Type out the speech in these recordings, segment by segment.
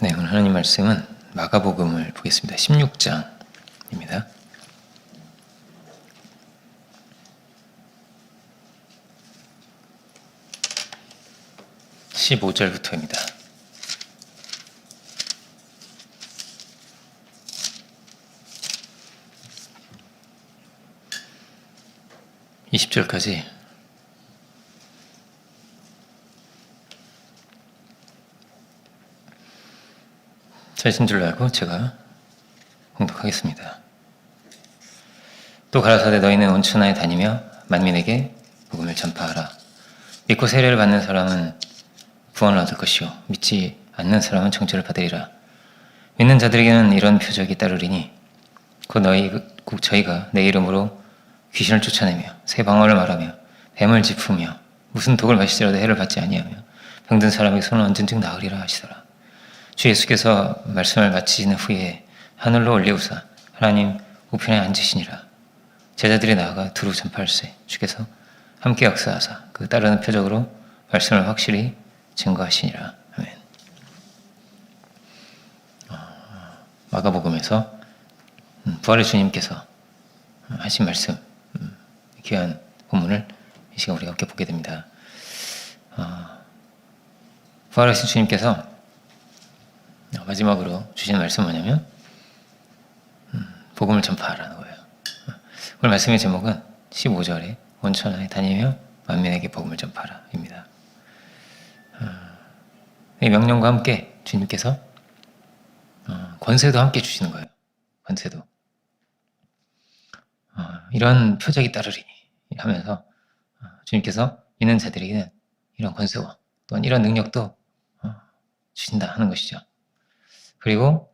네, 오늘 하나님 말씀은 마가복음을 보겠습니다. 16장입니다. (15절부터입니다) 20절까지 잘신 줄 알고 제가 봉독하겠습니다. 또 가라사대 너희는 온 천하에 다니며 만민에게 복음을 전파하라. 믿고 세례를 받는 사람은 구원을 얻을 것이요 믿지 않는 사람은 정죄를 받으리라. 믿는 자들에게는 이런 표적이 따르리니 곧 저희가 내 이름으로 귀신을 쫓아내며 새 방언을 말하며 뱀을 짚으며 무슨 독을 마실지라도 해를 받지 아니하며 병든 사람에게 손을 얹은 즉 나으리라 하시더라. 주 예수께서 말씀을 마치신 후에 하늘로 올리우사 하나님 우편에 앉으시니라. 제자들이 나아가 두루 전파할세 주께서 함께 역사하사 그 따르는 표적으로 말씀을 확실히 증거하시니라. 아멘. 마가복음에서 부활의 주님께서 하신 말씀, 귀한 본문을 이 시간 우리가 함께 보게 됩니다. 부활하신 주님께서 마지막으로 주신 말씀은 뭐냐면 복음을 전파하라는 거예요. 오늘 말씀의 제목은 15절에 온 천하에 다니며 만민에게 복음을 전파하라 입니다. 이 명령과 함께 주님께서 권세도 함께 주시는 거예요. 권세도. 이런 표적이 따르리니 하면서 주님께서 믿는 자들에게는 이런 권세와 또한 이런 능력도 주신다 하는 것이죠. 그리고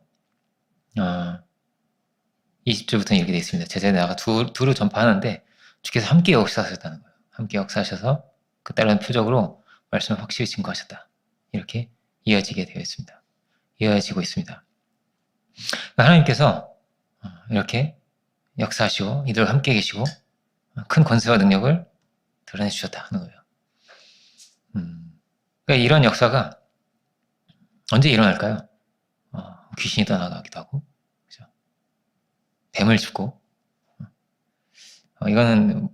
20절부터는 이렇게 되어 있습니다. 제자들이 나가 두루 전파하는데 주께서 함께 역사하셨다는 거예요. 함께 역사하셔서 그 따르는 표적으로 말씀을 확실히 증거하셨다. 이렇게 이어지게 되어 있습니다. 이어지고 있습니다. 하나님께서 이렇게 역사하시고 이들과 함께 계시고 큰 권세와 능력을 드러내 주셨다 하는 거예요. 그러니까 이런 역사가 언제 일어날까요? 귀신이 떠나가기도 하고, 그죠? 뱀을 짚고, 이거는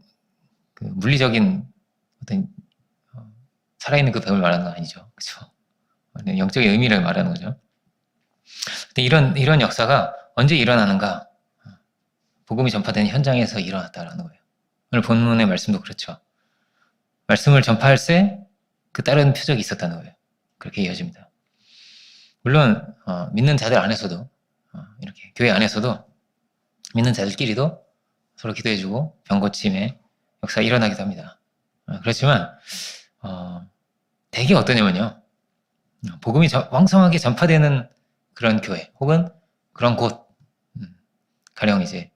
그 물리적인 어떤 살아있는 그 뱀을 말하는 건 아니죠, 그렇죠? 영적인 의미를 말하는 거죠. 근데 이런 역사가 언제 일어나는가? 복음이 전파되는 현장에서 일어났다라는 거예요. 오늘 본문의 말씀도 그렇죠. 말씀을 전파할세 그 따르는 표적이 있었다는 거예요. 그렇게 이어집니다. 물론 믿는 자들 안에서도 이렇게 교회 안에서도 믿는 자들끼리도 서로 기도해주고 병고침의 역사가 일어나기도 합니다. 그렇지만 대개 어떠냐면요, 복음이 왕성하게 전파되는 그런 교회 혹은 그런 곳, 가령 이제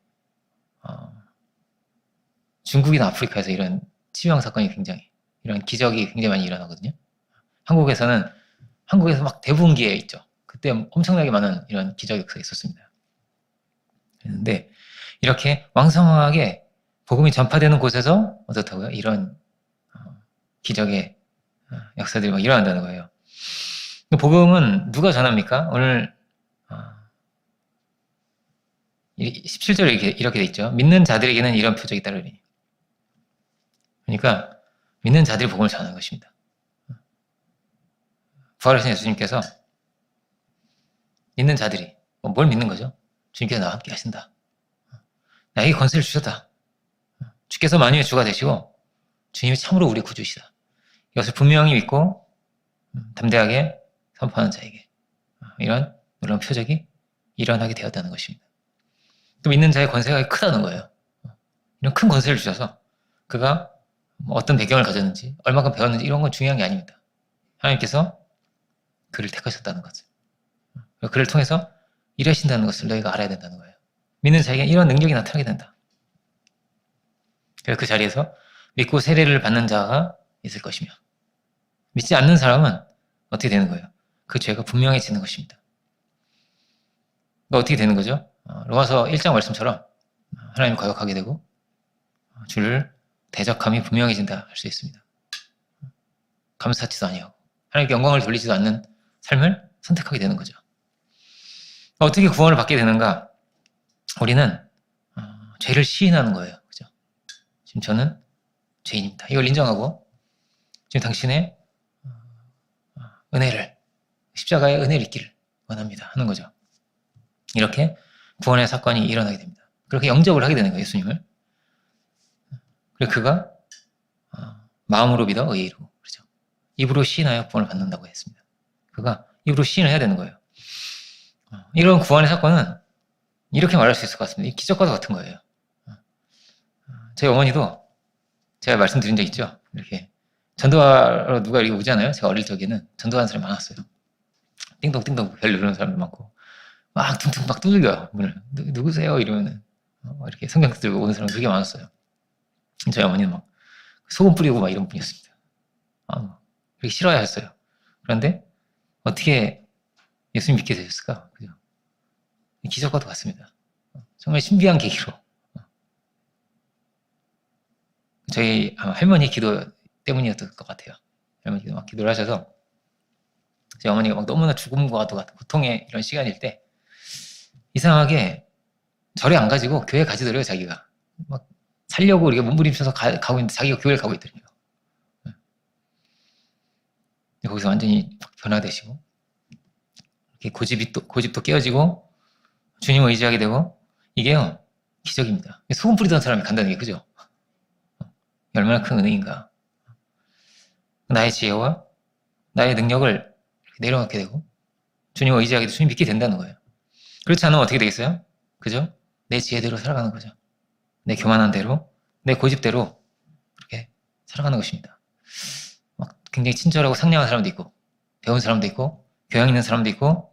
중국이나 아프리카에서 이런 치명 사건이 굉장히, 이런 기적이 굉장히 많이 일어나거든요. 한국에서 막 대부흥기에 있죠. 그때 엄청나게 많은 이런 기적 역사가 있었습니다. 그런데 이렇게 왕성하게 복음이 전파되는 곳에서 어떻다고요? 이런 기적의 역사들이 막 일어난다는 거예요. 복음은 누가 전합니까? 오늘 17절에 이렇게 돼 있죠. 믿는 자들에게는 이런 표적이 따르리니. 그러니까 믿는 자들이 복음을 전하는 것입니다. 부활하신 예수님께서 믿는 자들이 뭘 믿는 거죠? 주님께서 나와 함께 하신다. 나에게 권세를 주셨다. 주께서 만유의 주가 되시고 주님이 참으로 우리 구주시다. 이것을 분명히 믿고 담대하게 선포하는 자에게 이런 놀라운 표적이 일어나게 되었다는 것입니다. 또 믿는 자의 권세가 크다는 거예요. 이런 큰 권세를 주셔서 그가 어떤 배경을 가졌는지 얼마큼 배웠는지 이런 건 중요한 게 아닙니다. 하나님께서 그를 택하셨다는 것을, 그를 통해서 일하신다는 것을 너희가 알아야 된다는 거예요. 믿는 자에게 이런 능력이 나타나게 된다. 그래서 그 자리에서 믿고 세례를 받는 자가 있을 것이며 믿지 않는 사람은 어떻게 되는 거예요? 그 죄가 분명해지는 것입니다. 어떻게 되는 거죠? 로마서 1장 말씀처럼 하나님을 거역하게 되고 주를 대적함이 분명해진다 할 수 있습니다. 감사치도 아니하고 하나님께 영광을 돌리지도 않는 삶을 선택하게 되는 거죠. 어떻게 구원을 받게 되는가? 우리는 죄를 시인하는 거예요. 그죠? 지금 저는 죄인입니다. 이걸 인정하고 지금 당신의 은혜를, 십자가의 은혜를 있기를 원합니다 하는 거죠. 이렇게 구원의 사건이 일어나게 됩니다. 그렇게 영접을 하게 되는 거예요, 예수님을. 그리고 그가 마음으로 믿어 의에 이르고, 그렇죠. 입으로 시인하여 구원을 받는다고 했습니다. 그가 입으로 시인을 해야 되는 거예요. 이런 구원의 사건은 이렇게 말할 수 있을 것 같습니다. 이 기적과도 같은 거예요. 저희 어머니도 제가 말씀드린 적 있죠. 이렇게 전도하러 누가 이렇게 오잖아요. 제가 어릴 적에는 전도하는 사람이 많았어요. 띵동띵동 벨 누르는 사람도 많고 막 퉁퉁 막 두들겨요. 문을. 누구세요? 이러면은 이렇게 성경 들고 오는 사람이 되게 많았어요. 저희 어머니는 막 소금 뿌리고 막 이런 분이었습니다. 그렇게 싫어하셨어요. 그런데 어떻게 예수님 믿게 되셨을까? 그죠? 기적과도 같습니다. 정말 신비한 계기로 저희 할머니 기도 때문이었던 것 같아요. 할머니도 막 기도를 하셔서 저희 어머니가 막 너무나 죽음과 같은 고통의 이런 시간일 때 이상하게 절에 안 가지고 교회 가지더래요. 자기가 막 살려고 우리가 몸부림쳐서 가고 있는데 자기가 교회를 가고 있더래요. 거기서 완전히 변화되시고 이렇게 고집도 깨어지고 주님을 의지하게 되고 이게요 기적입니다. 소금 뿌리던 사람이 간다는 게 그죠? 얼마나 큰 은혜인가. 나의 지혜와 나의 능력을 내려놓게 되고 주님을 의지하게 되고 주님 믿게 된다는 거예요. 그렇지 않으면 어떻게 되겠어요? 그죠? 내 지혜대로 살아가는 거죠. 내 교만한 대로, 내 고집대로 그렇게 살아가는 것입니다. 막 굉장히 친절하고 상냥한 사람도 있고 배운 사람도 있고 교양 있는 사람도 있고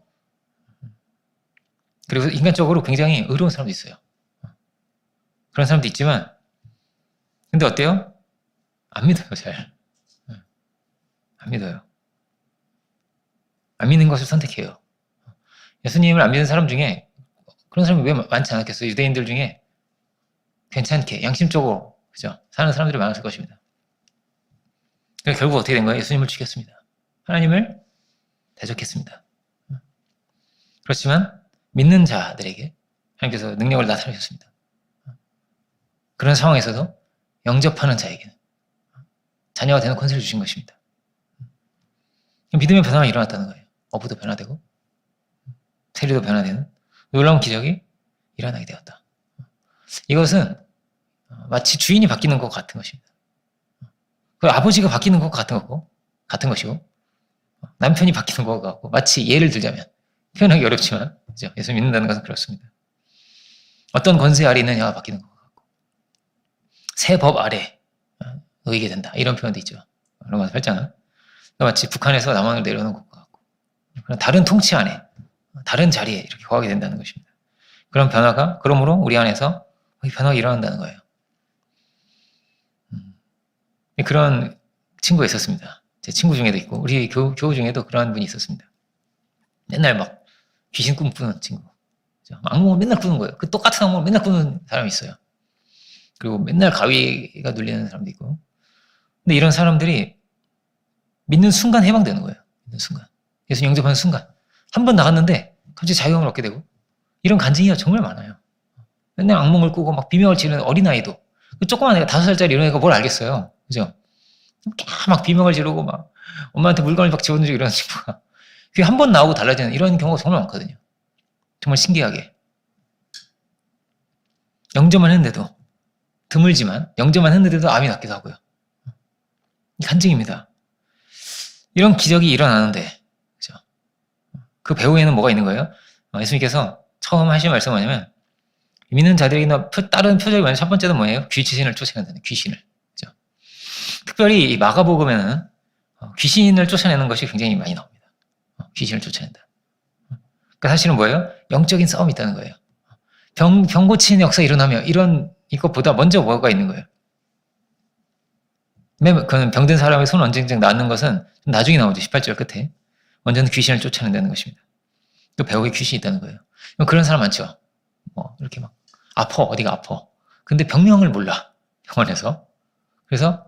그리고 인간적으로 굉장히 의로운 사람도 있어요. 그런 사람도 있지만 근데 어때요? 안 믿어요. 잘. 안 믿어요. 안 믿는 것을 선택해요. 예수님을 안 믿는 사람 중에 그런 사람이 왜 많지 않았겠어요? 유대인들 중에 괜찮게 양심적으로 그죠? 사는 사람들이 많았을 것입니다. 그래서 결국 어떻게 된 거예요? 예수님을 죽였습니다. 하나님을 대적했습니다. 그렇지만 믿는 자들에게 하나님께서 능력을 나타내셨습니다. 그런 상황에서도 영접하는 자에게는 자녀가 되는 권세를 주신 것입니다. 믿음의 변화가 일어났다는 거예요. 어부도 변화되고 세리도 변화되는 놀라운 기적이 일어나게 되었다. 이것은 마치 주인이 바뀌는 것 같은 것입니다. 그리고 아버지가 바뀌는 것 같은 것이고 남편이 바뀌는 것 같고 마치 예를 들자면 표현하기 어렵지만 그죠? 예수 믿는다는 것은 그렇습니다. 어떤 권세 아래 있는 자가 바뀌는 것 같고 새 법 아래 놓이게 된다. 이런 표현도 있죠. 로마서 8장은 마치 북한에서 남한을 내려오는 것 같고 다른 통치 안에 다른 자리에 이렇게 거하게 된다는 것입니다. 그런 변화가 그러므로 우리 안에서 변화가 일어난다는 거예요. 그런 친구가 있었습니다. 제 친구 중에도 있고 우리 교우 중에도 그런 분이 있었습니다. 맨날 막 귀신 꿈꾸는 친구. 악몽을 맨날 꾸는 거예요. 그 똑같은 악몽을 맨날 꾸는 사람이 있어요. 그리고 맨날 가위가 눌리는 사람도 있고. 근데 이런 사람들이 믿는 순간 해방되는 거예요. 믿는 순간. 예수 영접하는 순간. 한 번 나갔는데 갑자기 자유함을 얻게 되고. 이런 간증이가 정말 많아요. 맨날 악몽을 꾸고 막 비명을 지르는 어린아이도. 그 조그만 애가 5살짜리 이런 애가 뭘 알겠어요. 그죠? 막 비명을 지르고 막 엄마한테 물건을 막 집어던지고 이러는 친구가. 그게 한 번 나오고 달라지는 이런 경우가 정말 많거든요. 정말 신기하게. 영접만 했는데도 드물지만 영접만 했는데도 암이 낫기도 하고요. 간증입니다. 이런 기적이 일어나는데 그죠? 그 배후에는 뭐가 있는 거예요? 예수님께서 처음 하신 말씀은 뭐냐면 믿는 자들에게는 다른 표적이 뭐냐면 첫 번째는 뭐예요? 귀신을 쫓아낸다는 귀신을. 그죠? 특별히 이 마가복음에는 귀신을 쫓아내는 것이 굉장히 많이 나옵니다. 귀신을 쫓아낸다. 그러니까 사실은 뭐예요? 영적인 싸움이 있다는 거예요. 병 고치는 역사 일어나면 이런 이것보다 먼저 뭐가 있는 거예요? 그는 병든 사람의 손 언쟁쟁 낫는 것은 나중에 나오죠. 18절 끝에. 먼저는 귀신을 쫓아낸다는 것입니다. 또 배우에 귀신이 있다는 거예요. 그런 사람 많죠. 이렇게 막 아파. 어디가 아파. 근데 병명을 몰라. 병원에서. 그래서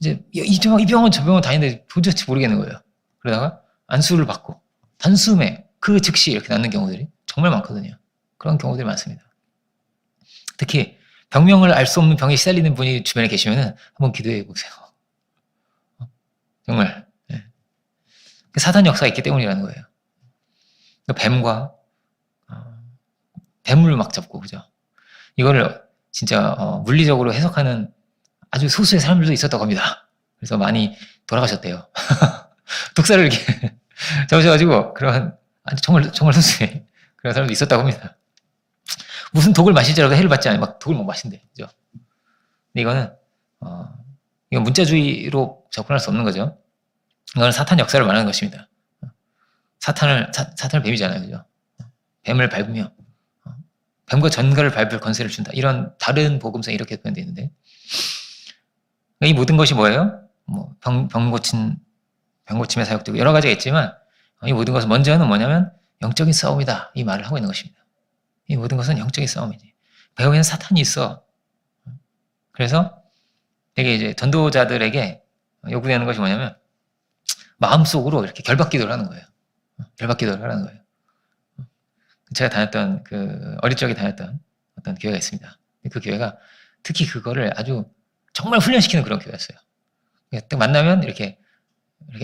이제 이 병원 저 병원 다니는데 도대체 모르겠는 거예요. 그러다가 안수를 받고 단숨에 그 즉시 이렇게 낫는 경우들이 정말 많거든요. 그런 경우들이 많습니다. 특히 병명을 알 수 없는 병에 시달리는 분이 주변에 계시면은 한번 기도해 보세요. 정말. 예. 사단 역사가 있기 때문이라는 거예요. 뱀과 뱀을 막 잡고, 그죠? 이거를 진짜 물리적으로 해석하는 아주 소수의 사람들도 있었다고 합니다. 그래서 많이 돌아가셨대요. 독사를 이렇게 잡으셔가지고 그런 아주 정말 소수의 그런 사람도 있었다고 합니다. 무슨 독을 마실 줄 알아도 해를 받지 않아요. 막 독을 못 마신대, 그죠? 근데 이거는 이건 문자주의로 접근할 수 없는 거죠. 이거는 사탄 역사를 말하는 것입니다. 사탄을 뱀이잖아요, 그죠? 뱀을 밟으며 뱀과 전갈을 밟을 권세를 준다. 이런 다른 복음성이 이렇게 표현되어 있는데, 이 모든 것이 뭐예요? 뭐 병 고침에 사역되고 여러 가지가 있지만, 이 모든 것은 먼저는 뭐냐면 영적인 싸움이다. 이 말을 하고 있는 것입니다. 이 모든 것은 영적인 싸움이지. 배후에는 사탄이 있어. 그래서 되게 이제 전도자들에게 요구되는 것이 뭐냐면 마음속으로 이렇게 결박기도를 하는 거예요. 결박기도를 하는 거예요. 제가 다녔던 어릴 적에 다녔던 어떤 교회가 있습니다. 그 교회가 특히 그거를 아주 정말 훈련시키는 그런 교회였어요. 딱 만나면 이렇게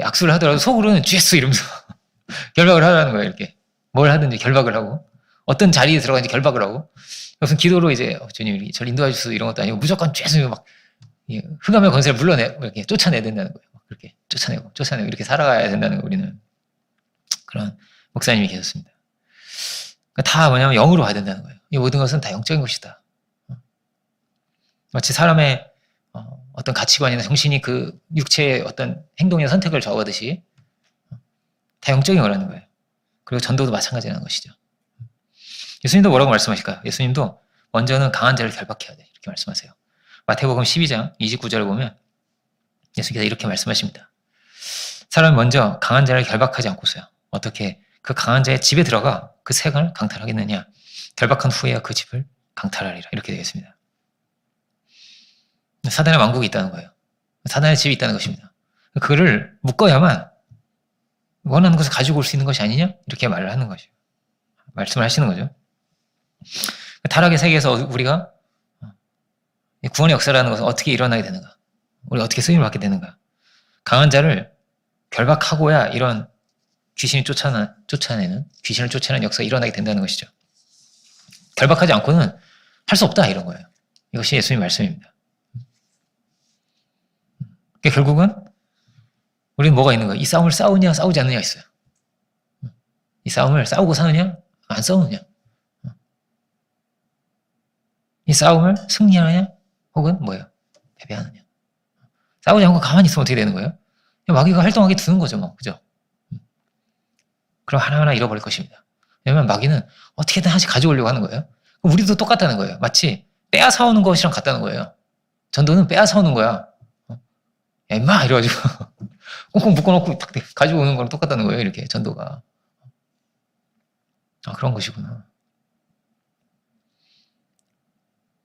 악수를 하더라도 속으로는 쥐했어 이러면서 결박을 하라는 거예요. 이렇게 뭘 하든지 결박을 하고 어떤 자리에 들어가는지 결박을 하고 무슨 기도로 이제 주님 저를 인도해 주셔서 이런 것도 아니고 무조건 쥐했어 막 흑암의 권세를 이렇게 쫓아내야 된다는 거예요. 막 그렇게 쫓아내고 이렇게 살아가야 된다는 거 우리는 그런 목사님이 계셨습니다. 다 뭐냐면 영으로 가야 된다는 거예요. 이 모든 것은 다 영적인 것이다. 마치 사람의 어떤 가치관이나 정신이 그 육체의 어떤 행동이나 선택을 좌우하듯이 다 영적인 거라는 거예요. 그리고 전도도 마찬가지라는 것이죠. 예수님도 뭐라고 말씀하실까요? 예수님도 먼저는 강한 자를 결박해야 돼. 이렇게 말씀하세요. 마태복음 12장 29절을 보면 예수님께서 이렇게 말씀하십니다. 사람은 먼저 강한 자를 결박하지 않고서요. 어떻게 그 강한 자의 집에 들어가 그 색을 강탈하겠느냐. 결박한 후에야 그 집을 강탈하리라. 이렇게 되어 있습니다. 사단의 왕국이 있다는 거예요. 사단의 집이 있다는 것입니다. 그를 묶어야만 원하는 것을 가지고 올 수 있는 것이 아니냐? 이렇게 말을 하는 것이죠. 말씀을 하시는 거죠. 타락의 세계에서 우리가 구원의 역사라는 것은 어떻게 일어나게 되는가? 우리가 어떻게 쓰임을 받게 되는가? 강한 자를 결박하고야 이런 귀신을 쫓아내는 귀신을 쫓아내는 역사가 일어나게 된다는 것이죠. 결박하지 않고는 할 수 없다 이런 거예요. 이것이 예수님 말씀입니다. 그러니까 결국은 우리는 뭐가 있는 거예요? 이 싸움을 싸우냐 싸우지 않느냐 있어요. 이 싸움을 싸우고 사느냐 안 싸우느냐. 이 싸움을 승리하느냐 혹은 뭐예요? 패배하느냐. 싸우지 않고 가만히 있으면 어떻게 되는 거예요? 마귀가 활동하게 두는 거죠, 뭐. 그죠? 그럼 하나하나 잃어버릴 것입니다. 왜냐면 마귀는 어떻게든 하나씩 가져오려고 하는 거예요. 우리도 똑같다는 거예요. 마치 빼앗아오는 것이랑 같다는 거예요. 전도는 빼앗아오는 거야. 야, 임마! 이래가지고 꽁꽁 묶어놓고 딱 가지고 오는 거랑 똑같다는 거예요. 이렇게 전도가. 그런 것이구나.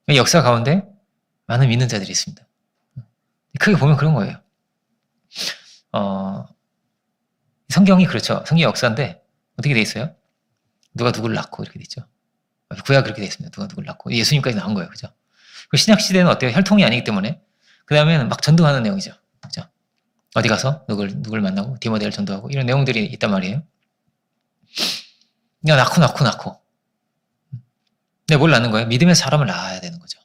역사 가운데 많은 믿는 자들이 있습니다. 크게 보면 그런 거예요. 성경이 그렇죠. 성경 역사인데 어떻게 돼 있어요? 누가 누구를 낳고 이렇게 돼 있죠. 구약 그렇게 돼 있습니다. 누가 누구를 낳고 예수님까지 나온 거예요. 그죠? 그 신약 시대는 어때요? 혈통이 아니기 때문에 그 다음에는 막 전도하는 내용이죠. 그죠? 어디 가서 누굴 만나고 디모데를 전도하고 이런 내용들이 있단 말이에요. 그냥 낳고. 근데 뭘 낳는 거예요? 믿음의 사람을 낳아야 되는 거죠.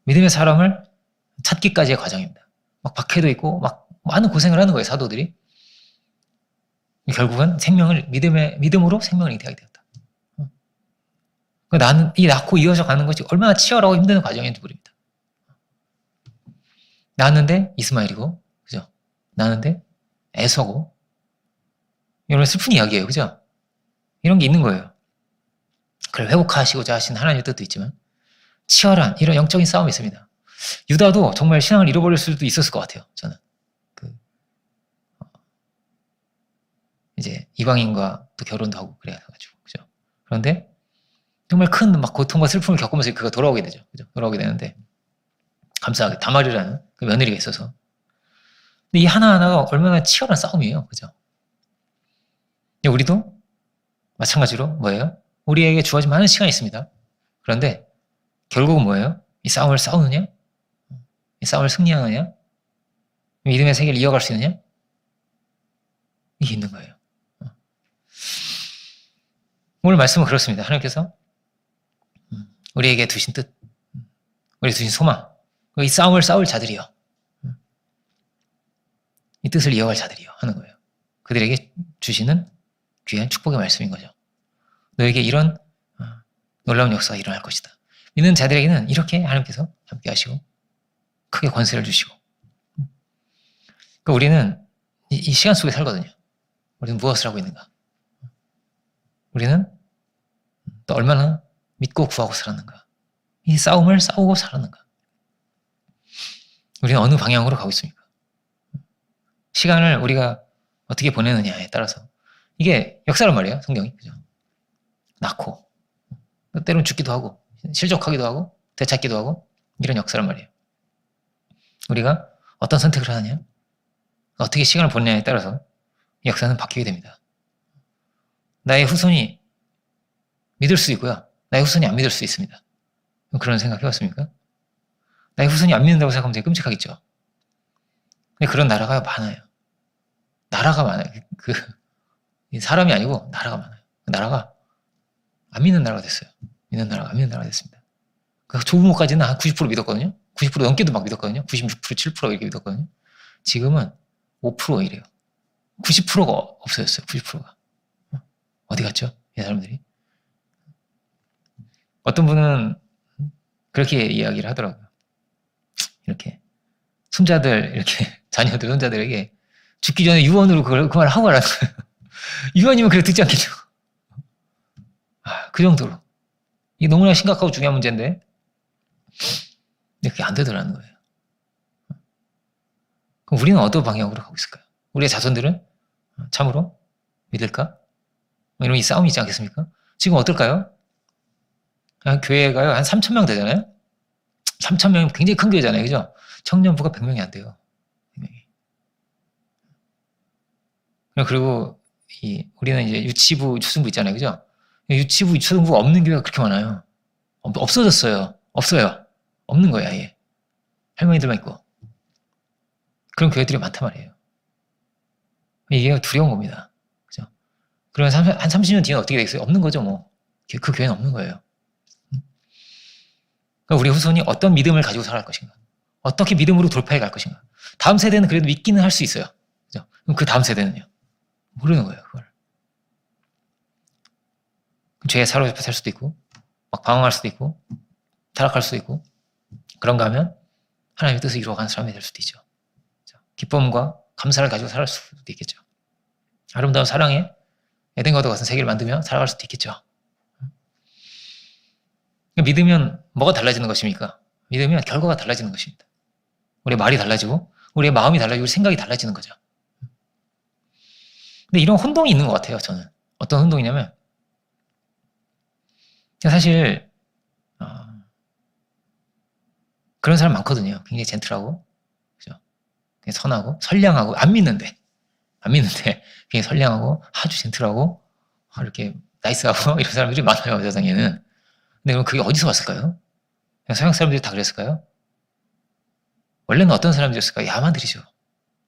믿음의 사람을 찾기까지의 과정입니다. 막 박해도 있고 막 많은 고생을 하는 거예요. 사도들이. 결국은 믿음으로 생명을 잉태하게 되었다. 나는 이 낳고 이어져 가는 것이 얼마나 치열하고 힘든 과정인지 모릅니다. 낳았는데 이스마엘이고, 그죠? 낳았는데 에서고, 이런 슬픈 이야기예요. 그죠? 이런 게 있는 거예요. 그걸 회복하시고자 하신 하나님의 뜻도 있지만, 치열한 이런 영적인 싸움이 있습니다. 유다도 정말 신앙을 잃어버릴 수도 있었을 것 같아요. 저는. 이제 이방인과 또 결혼도 하고 그래가지고, 그죠? 그런데 정말 큰 막 고통과 슬픔을 겪으면서 그가 돌아오게 되죠. 그죠? 돌아오게 되는데, 감사하게 다말이라는 그 며느리가 있어서. 근데 이 하나하나가 얼마나 치열한 싸움이에요. 그죠? 우리도 마찬가지로 뭐예요? 우리에게 주어진 많은 시간이 있습니다. 그런데 결국은 뭐예요? 이 싸움을 싸우느냐? 이 싸움을 승리하느냐? 믿음의 세계를 이어갈 수 있느냐? 이게 있는 거예요. 오늘 말씀은 그렇습니다. 하나님께서 우리에게 두신 뜻, 우리에게 두신 소망, 이 싸움을 싸울 자들이요. 이 뜻을 이어갈 자들이요. 하는 거예요. 그들에게 주시는 귀한 축복의 말씀인 거죠. 너에게 이런 놀라운 역사가 일어날 것이다. 믿는 자들에게는 이렇게 하나님께서 함께 하시고 크게 권세를 주시고, 그러니까 우리는 이 시간 속에 살거든요. 우리는 무엇을 하고 있는가? 우리는 또 얼마나 믿고 구하고 살았는가? 이 싸움을 싸우고 살았는가? 우리는 어느 방향으로 가고 있습니까? 시간을 우리가 어떻게 보내느냐에 따라서 이게 역사란 말이에요. 성경이. 그죠? 낳고 때로는 죽기도 하고 실족하기도 하고 되찾기도 하고 이런 역사란 말이에요. 우리가 어떤 선택을 하느냐, 어떻게 시간을 보내냐에 따라서 역사는 바뀌게 됩니다. 나의 후손이 믿을 수 있고요. 나의 후손이 안 믿을 수 있습니다. 그런 생각 해봤습니까? 나의 후손이 안 믿는다고 생각하면 되게 끔찍하겠죠. 근데 그런 나라가 많아요. 나라가 많아요. 사람이 아니고 나라가 많아요. 나라가 안 믿는 나라가 됐어요. 믿는 나라가 안 믿는 나라가 됐습니다. 그 조부모까지는 한 90% 믿었거든요. 90% 넘게도 막 믿었거든요. 96%, 7% 이렇게 믿었거든요. 지금은 5% 이래요. 90%가 없어졌어요. 90%가. 어디 갔죠? 이 사람들이. 어떤 분은 그렇게 이야기를 하더라고요. 이렇게 손자들, 이렇게 자녀들, 손자들에게 죽기 전에 유언으로 그 말을 하고 가라는 거예요. 유언이면 그래 듣지 않겠죠. 그 정도로. 이게 너무나 심각하고 중요한 문제인데, 근데 그게 안 되더라는 거예요. 그럼 우리는 어떤 방향으로 가고 있을까요? 우리의 자손들은 참으로 믿을까? 이런 이 싸움이 있지 않겠습니까? 지금 어떨까요? 교회가요, 한 3,000명 되잖아요? 3,000명이면 굉장히 큰 교회잖아요. 그죠? 청년부가 100명이 안 돼요. 100명이. 그리고 우리는 이제 유치부, 초중부 있잖아요. 그죠? 유치부, 초중부가 없는 교회가 그렇게 많아요. 없어졌어요. 없어요. 없는 거예요, 아예. 할머니들만 있고. 그런 교회들이 많단 말이에요. 이게 두려운 겁니다. 그죠? 그러면 한 30년 뒤에는 어떻게 되겠어요? 없는 거죠, 뭐. 그 교회는 없는 거예요. 그러니까 우리 후손이 어떤 믿음을 가지고 살아갈 것인가? 어떻게 믿음으로 돌파해 갈 것인가? 다음 세대는 그래도 믿기는 할 수 있어요. 그죠? 그럼 그 다음 세대는요? 모르는 거예요, 그걸. 죄에 사로잡혀 살 수도 있고, 막 방황할 수도 있고, 타락할 수도 있고, 그런가 하면 하나님의 뜻을 이루어가는 사람이 될 수도 있죠. 기쁨과 감사를 가지고 살아갈 수도 있겠죠. 아름다운 사랑에 에덴과도 같은 세계를 만들며 살아갈 수도 있겠죠. 믿으면 뭐가 달라지는 것입니까? 믿으면 결과가 달라지는 것입니다. 우리의 말이 달라지고, 우리의 마음이 달라지고, 우리 생각이 달라지는 거죠. 근데 이런 혼동이 있는 것 같아요, 저는. 어떤 혼동이냐면, 사실, 그런 사람 많거든요. 굉장히 젠틀하고, 그죠? 굉장히 선하고, 선량하고, 안 믿는데, 굉장히 선량하고, 아주 젠틀하고, 이렇게 나이스하고, 이런 사람들이 많아요, 세상에는. 근데 그럼 그게 어디서 왔을까요? 서양 사람들이 다 그랬을까요? 원래는 어떤 사람들이었을까요? 야만들이죠.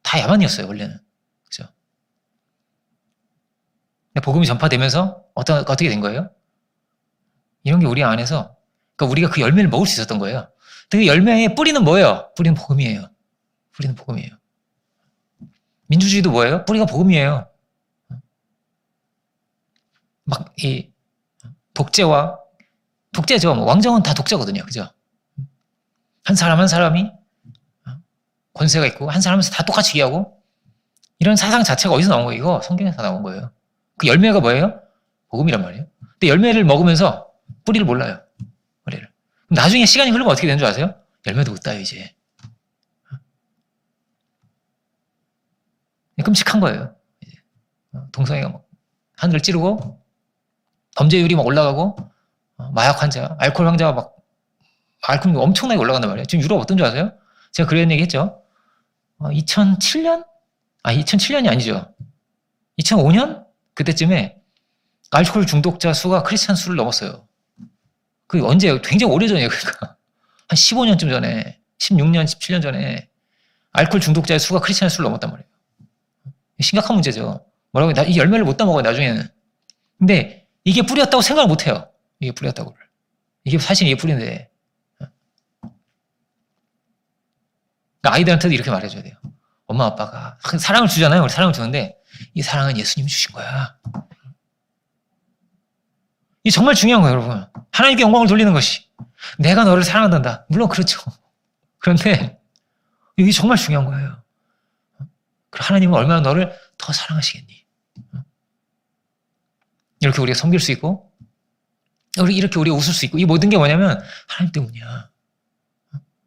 다 야만이었어요, 원래는. 그죠? 근데 복음이 전파되면서 어떻게 된 거예요? 이런 게 우리 안에서, 그러니까 우리가 그 열매를 먹을 수 있었던 거예요. 그 열매의 뿌리는 뭐예요? 뿌리는 복음이에요. 뿌리는 복음이에요. 민주주의도 뭐예요? 뿌리가 복음이에요. 막 이 독재죠. 뭐 왕정은 다 독재거든요. 그죠? 한 사람 한 사람이 권세가 있고 한 사람은 다 똑같이 얘기하고 이런 사상 자체가 어디서 나온 거예요? 이거 성경에서 나온 거예요. 그 열매가 뭐예요? 복음이란 말이에요. 근데 열매를 먹으면서 뿌리를 몰라요. 뿌리를. 그럼 나중에 시간이 흐르면 어떻게 되는 줄 아세요? 열매도 못 따요, 이제. 끔찍한 거예요. 이제. 동성애가 막 하늘을 찌르고 범죄율이 막 올라가고 마약 환자, 알코올 환자가 막 알코올이 엄청나게 올라간단 말이에요. 지금 유럽 어떤 줄 아세요? 제가 그런 얘기 했죠. 2007년? 2007년이 아니죠. 2005년? 그때쯤에 알코올 중독자 수가 크리스찬 수를 넘었어요. 그게 언제, 굉장히 오래전이에요. 그러니까. 한 15년쯤 전에, 16년, 17년 전에 알코올 중독자의 수가 크리스찬 수를 넘었단 말이에요. 심각한 문제죠. 뭐라고, 이 열매를 못 따먹어요, 나중에는. 근데 이게 뿌리였다고 생각을 못 해요. 이게 뿌리였다고. 이게 사실 이게 뿌리인데. 그러니까 아이들한테도 이렇게 말해줘야 돼요. 엄마, 아빠가 사랑을 주잖아요. 우리 사랑을 주는데 이 사랑은 예수님이 주신 거야. 이게 정말 중요한 거예요, 여러분. 하나님께 영광을 돌리는 것이. 내가 너를 사랑한단다. 물론 그렇죠. 그런데 이게 정말 중요한 거예요. 하나님은 얼마나 너를 더 사랑하시겠니? 이렇게 우리가 섬길 수 있고, 이렇게 우리가 웃을 수 있고, 이 모든 게 뭐냐면 하나님 때문이야.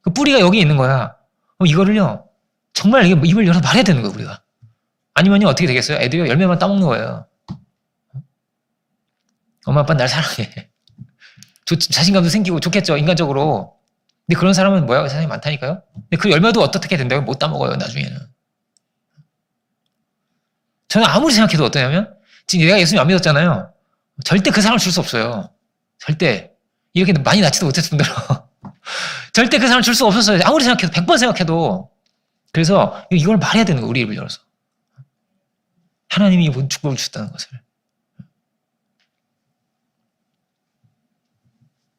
그 뿌리가 여기 있는 거야. 이거를요, 정말 입을 열어서 말해야 되는 거예요, 우리가. 아니면요, 어떻게 되겠어요? 애들이 열매만 따먹는 거예요. 엄마, 아빠 날 사랑해. 자신감도 생기고 좋겠죠, 인간적으로. 근데 그런 사람은 뭐야? 세상에 많다니까요? 근데 그 열매도 어떻게 된다고? 못 따먹어요, 나중에는. 저는 아무리 생각해도 어떠냐면, 지금 내가 예수님 안 믿었잖아요. 절대 그 사람을 줄 수 없어요. 절대. 이렇게 많이 낳지도 못했을 뿐더러. 절대 그 사람을 줄 수 없었어요. 아무리 생각해도, 100번 생각해도. 그래서 이걸 말해야 되는 거예요, 우리 입을 열어서. 하나님이 모든 축복을 주셨다는 것을.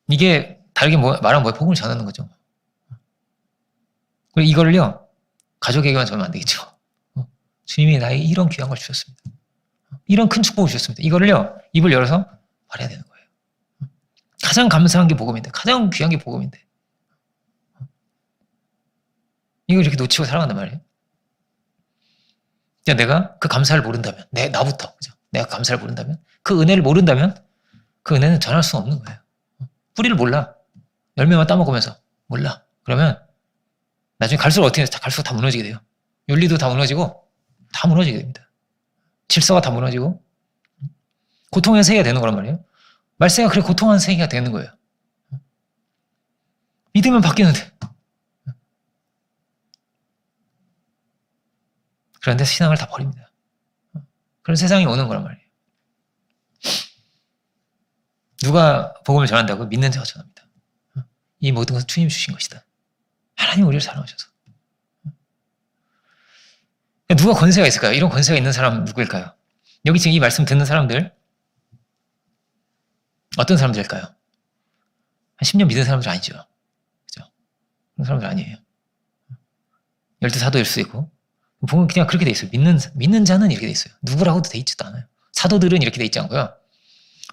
이게 다르게 말하면 뭐예요? 복음을 전하는 거죠. 그리고 이거를요, 가족에게만 전하면 안 되겠죠. 주님이 나에게 이런 귀한 걸 주셨습니다. 이런 큰 축복을 주셨습니다. 이거를요, 입을 열어서 말해야 되는 거예요. 가장 감사한 게 복음인데, 가장 귀한 게 복음인데. 이걸 이렇게 놓치고 살아간단 말이에요. 내가 그 감사를 모른다면, 나부터, 그죠? 내가 감사를 모른다면, 그 은혜를 모른다면, 그 은혜는 전할 수 없는 거예요. 뿌리를 몰라. 열매만 따먹으면서 몰라. 그러면 나중에 갈수록 어떻게 해서 갈수록 다 무너지게 돼요. 윤리도 다 무너지고 다 무너지게 됩니다. 질서가 다 무너지고 고통의 세계가 되는 거란 말이에요. 말세가 그래 고통한 세계가 되는 거예요. 믿으면 바뀌는데. 그런데 신앙을 다 버립니다. 그런 세상이 오는 거란 말이에요. 누가 복음을 전한다고? 믿는 자가 전합니다. 이 모든 것은 주님 주신 것이다. 하나님 우리를 사랑하셔서. 누가 권세가 있을까요? 이런 권세가 있는 사람 누구일까요? 여기 지금 이 말씀 듣는 사람들 어떤 사람들일까요? 한 10년 믿은 사람들 아니죠. 그죠? 그런 사람들 아니에요. 12사도일 수도 있고 보면 그냥 그렇게 돼 있어요. 믿는 자는 이렇게 돼 있어요. 누구라고도 돼 있지도 않아요. 사도들은 이렇게 돼 있지 않고요.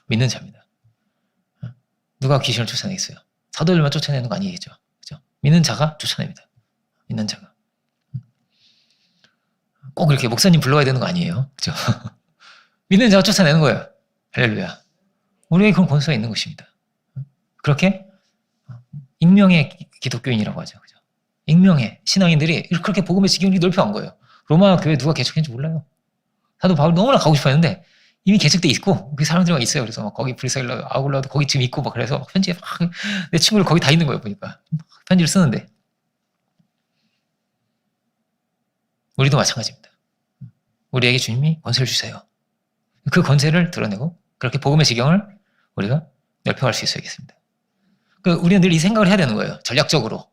믿는 자입니다. 누가 귀신을 쫓아내겠어요? 사도들만 쫓아내는 거 아니겠죠. 그죠? 믿는 자가 쫓아냅니다. 믿는 자가. 꼭 이렇게 목사님 불러야 되는 거 아니에요. 그죠? 믿는 자가 쫓아내는 거예요. 할렐루야. 우리에게 그런 권세가 있는 것입니다. 그렇게 익명의 기독교인이라고 하죠. 그죠? 익명의 신앙인들이 그렇게 복음의 지경이 넓혀간 거예요. 로마 교회 누가 개척했는지 몰라요. 사도 바울 너무나 가고 싶어 했는데 이미 개척돼 있고 그 사람들만 있어요. 그래서 막 거기 브리사일라 아울라도 거기 지금 있고 막 그래서 편지에 막 내 친구들 거기 다 있는 거예요. 보니까 편지를 쓰는데 우리도 마찬가지입니다. 우리에게 주님이 권세를 주세요. 그 권세를 드러내고 그렇게 복음의 지경을 우리가 넓혀갈 수 있어야겠습니다. 우리는 늘 이 생각을 해야 되는 거예요. 전략적으로.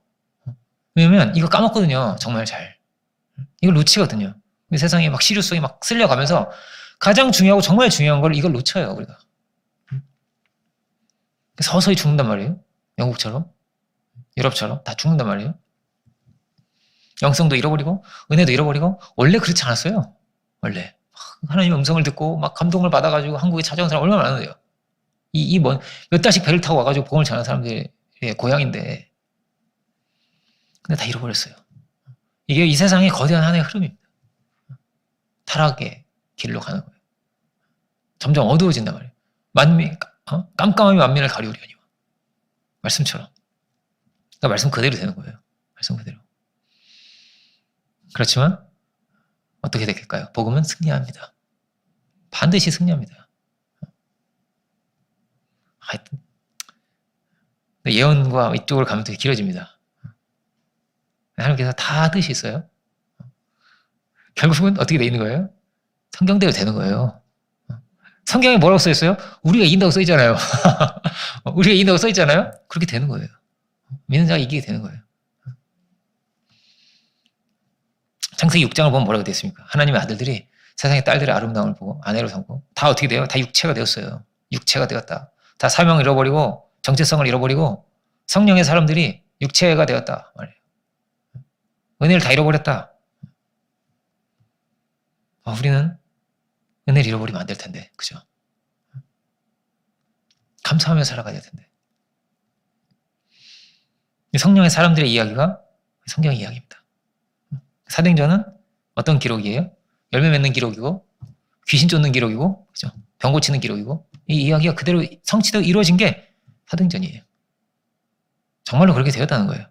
왜냐면 이거 까먹거든요. 정말 잘. 이걸 놓치거든요. 세상에 막 시류성이 막 쓸려가면서 가장 중요하고 정말 중요한 걸 이걸 놓쳐요. 우리가. 서서히 죽는단 말이에요. 영국처럼. 유럽처럼 다 죽는단 말이에요. 영성도 잃어버리고 은혜도 잃어버리고 원래 그렇지 않았어요. 원래. 하나님의 음성을 듣고 막 감동을 받아가지고 한국에 찾아온 사람 얼마나 많은데요. 몇 달씩 배를 타고 와가지고 복음을 전하는 사람들의 고향인데 근데 다 잃어버렸어요. 이게 이 세상의 거대한 하나의 흐름입니다. 타락의 길로 가는 거예요. 점점 어두워진단 말이에요. 깜깜함이 만민을 가리우려니와. 말씀처럼. 그러니까 말씀 그대로 되는 거예요. 말씀 그대로. 그렇지만 어떻게 될까요? 복음은 승리합니다. 반드시 승리합니다. 하여튼 예언과 이쪽으로 가면 되게 길어집니다. 하나님께서 다 뜻이 있어요. 결국은 어떻게 돼 있는 거예요? 성경대로 되는 거예요. 성경에 뭐라고 써 있어요? 우리가 이긴다고 써 있잖아요. 우리가 이긴다고 써 있잖아요. 그렇게 되는 거예요. 믿는 자가 이기게 되는 거예요. 창세기 6장을 보면 뭐라고 되어 있습니까? 하나님의 아들들이 세상의 딸들의 아름다움을 보고 아내로 삼고 다 어떻게 돼요? 다 육체가 되었어요. 육체가 되었다. 다 사명을 잃어버리고 정체성을 잃어버리고 성령의 사람들이 육체가 되었다 말이에요. 은혜를 다 잃어버렸다. 우리는 은혜를 잃어버리면 안 될 텐데, 그죠? 감사하며 살아가야 될 텐데. 성령의 사람들의 이야기가 성경의 이야기입니다. 사도행전은 어떤 기록이에요? 열매 맺는 기록이고 귀신 쫓는 기록이고 그죠? 병 고치는 기록이고 이 이야기가 그대로 성취되고 이루어진 게 사도행전이에요. 정말로 그렇게 되었다는 거예요.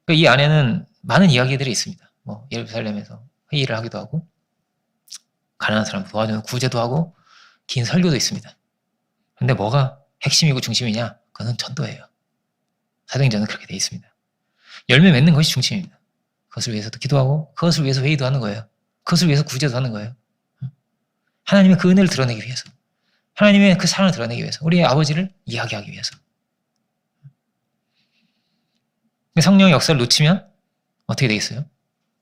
이 안에는 많은 이야기들이 있습니다. 뭐 예루살렘에서 회의를 하기도 하고 가난한 사람 도와주는 구제도 하고 긴 설교도 있습니다. 근데 뭐가 핵심이고 중심이냐? 그것은 전도예요. 사도행전은 그렇게 되어 있습니다. 열매 맺는 것이 중심입니다. 그것을 위해서도 기도하고 그것을 위해서 회의도 하는 거예요. 그것을 위해서 구제도 하는 거예요. 하나님의 그 은혜를 드러내기 위해서, 하나님의 그 사랑을 드러내기 위해서, 우리의 아버지를 이야기하기 위해서. 성령의 역사를 놓치면 어떻게 되겠어요?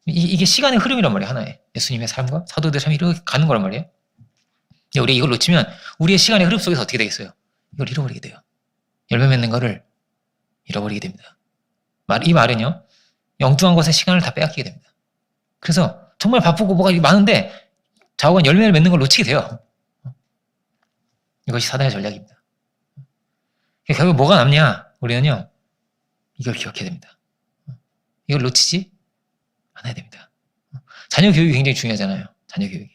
이게 시간의 흐름이란 말이에요. 하나의 예수님의 삶과 사도들의 삶이 이렇게 가는 거란 말이에요. 우리 이걸 놓치면 우리의 시간의 흐름 속에서 어떻게 되겠어요? 이걸 잃어버리게 돼요. 열매 맺는 거를 잃어버리게 됩니다. 이 말은요, 엉뚱한 것에 시간을 다 빼앗기게 됩니다. 그래서 정말 바쁘고 뭐가 많은데 좌우간 열매를 맺는 걸 놓치게 돼요. 이것이 사단의 전략입니다. 결국 뭐가 남냐? 우리는요, 이걸 기억해야 됩니다. 이걸 놓치지 않아야 됩니다. 자녀 교육이 굉장히 중요하잖아요. 자녀 교육이.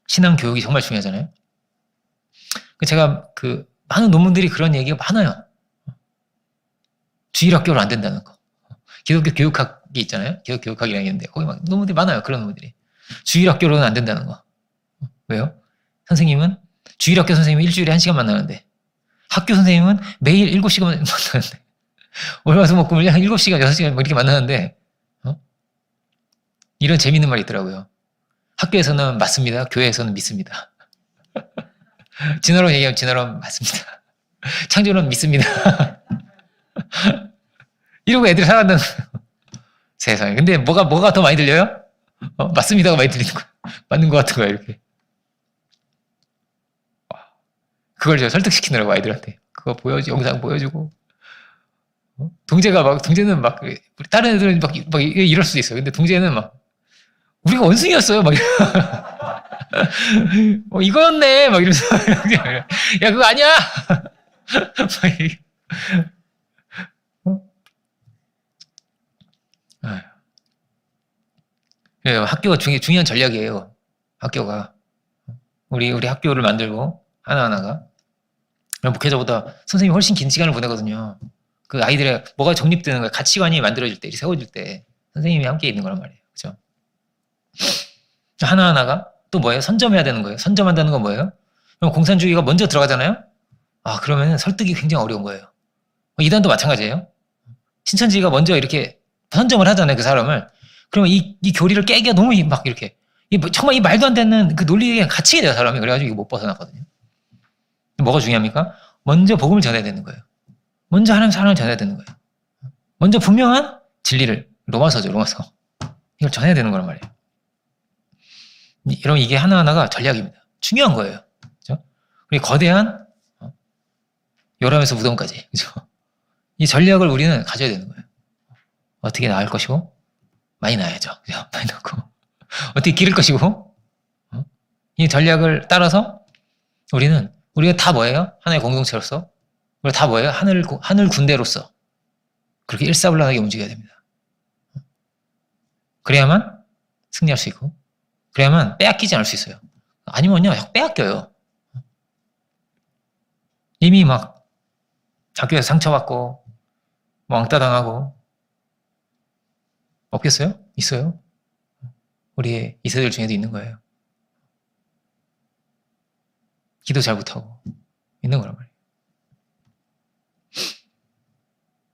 신앙 교육이 정말 중요하잖아요. 제가 많은 논문들이 그런 얘기가 많아요. 주일학교로 안 된다는 거. 기독교 교육학이 있잖아요. 기독교 교육학이라는 게 있는데 거기 막 논문들이 많아요. 그런 논문들이. 주일학교로는 안 된다는 거. 왜요? 선생님은 주일학교 선생님은 일주일에 1시간 만나는데 학교 선생님은 매일 7시간 만나는데 월화수목금을 7시간, 6시간 이렇게 만나는데 이런 재밌는 말이 있더라고요. 학교에서는 맞습니다. 교회에서는 믿습니다. 진화론 얘기하면 진화론 맞습니다. 창조론 믿습니다. 이러고 애들이 살아간다는 거예요. 세상에. 근데 뭐가 더 많이 들려요? 맞습니다가 많이 들리는 거야. 맞는 것 같은 거야, 이렇게. 그걸 제가 설득시키느라고 아이들한테. 그거 영상 보여주고. 동재는 막, 다른 애들은 막 이럴 수도 있어요. 근데 동재는 막, 우리가 원숭이였어요. 막, 이거였네. 막 이러면서. 야, 그거 아니야! 학교가 중요한 전략이에요. 학교가. 우리 학교를 만들고, 하나하나가. 목회자보다 선생님이 훨씬 긴 시간을 보내거든요. 그 아이들의 뭐가 정립되는 거야. 가치관이 만들어질 때, 세워질 때, 선생님이 함께 있는 거란 말이에요. 그죠? 하나하나가 또 뭐예요? 선점해야 되는 거예요. 선점한다는 건 뭐예요? 그럼 공산주의가 먼저 들어가잖아요? 그러면 설득이 굉장히 어려운 거예요. 이단도 마찬가지예요. 신천지가 먼저 이렇게 선점을 하잖아요. 그 사람을. 그러면 이 교리를 깨기가 너무 막 이렇게. 정말 이 말도 안 되는 그 논리에 갇히게 돼요. 사람이. 그래가지고 이거 못 벗어나거든요. 뭐가 중요합니까? 먼저 복음을 전해야 되는 거예요. 먼저 하나님 사랑을 전해야 되는 거예요. 먼저 분명한 진리를. 로마서. 이걸 전해야 되는 거란 말이에요. 여러분, 이게 하나하나가 전략입니다. 중요한 거예요. 그죠? 그리고 거대한 요람에서 무덤까지. 그죠? 이 전략을 우리는 가져야 되는 거예요. 어떻게 나을 것이고, 많이 나야죠. 그죠? 많이 넣고. 어떻게 기를 것이고, 이 전략을 따라서 우리가 다 뭐예요? 하나의 공동체로서. 우리가 다 뭐예요? 하늘 군대로서. 그렇게 일사불란하게 움직여야 됩니다. 그래야만 승리할 수 있고, 그래야만 빼앗기지 않을 수 있어요. 아니면요, 빼앗겨요. 이미 막 학교에서 상처받고, 왕따 당하고, 없겠어요? 있어요. 우리의 2세들 중에도 있는 거예요. 기도 잘 못하고, 있는 거란 말이에요.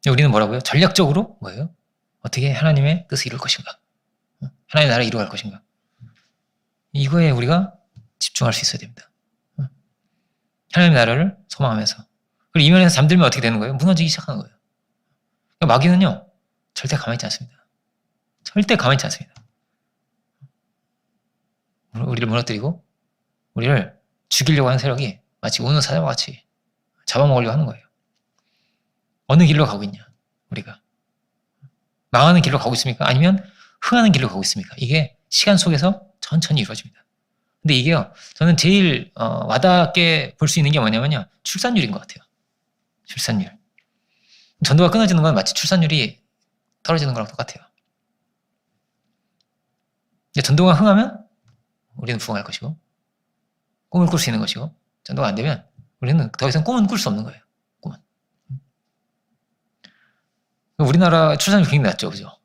우리는 뭐라고요? 전략적으로 뭐예요? 어떻게 하나님의 뜻을 이룰 것인가? 하나님의 나라를 이루어갈 것인가? 이거에 우리가 집중할 수 있어야 됩니다. 하나님의 나라를 소망하면서. 그리고 이면에서 잠들면 어떻게 되는 거예요? 무너지기 시작하는 거예요. 그러니까 마귀는요, 절대 가만히 있지 않습니다. 절대 가만히 있지 않습니다. 우리를 무너뜨리고 우리를 죽이려고 하는 세력이 마치 우는 사자와 같이 잡아먹으려고 하는 거예요. 어느 길로 가고 있냐, 우리가. 망하는 길로 가고 있습니까? 아니면 흥하는 길로 가고 있습니까? 이게 시간 속에서 천천히 이루어집니다. 근데 이게요, 저는 제일 와닿게 볼 수 있는 게 뭐냐면요, 출산율인 것 같아요. 출산율. 전도가 끊어지는 건 마치 출산율이 떨어지는 거랑 똑같아요. 전도가 흥하면 우리는 부흥할 것이고, 꿈을 꿀 수 있는 것이고, 전도가 안 되면 우리는 더 이상 꿈은 꿀 수 없는 거예요. 꿈은. 우리나라 출산율 굉장히 낮죠, 그죠?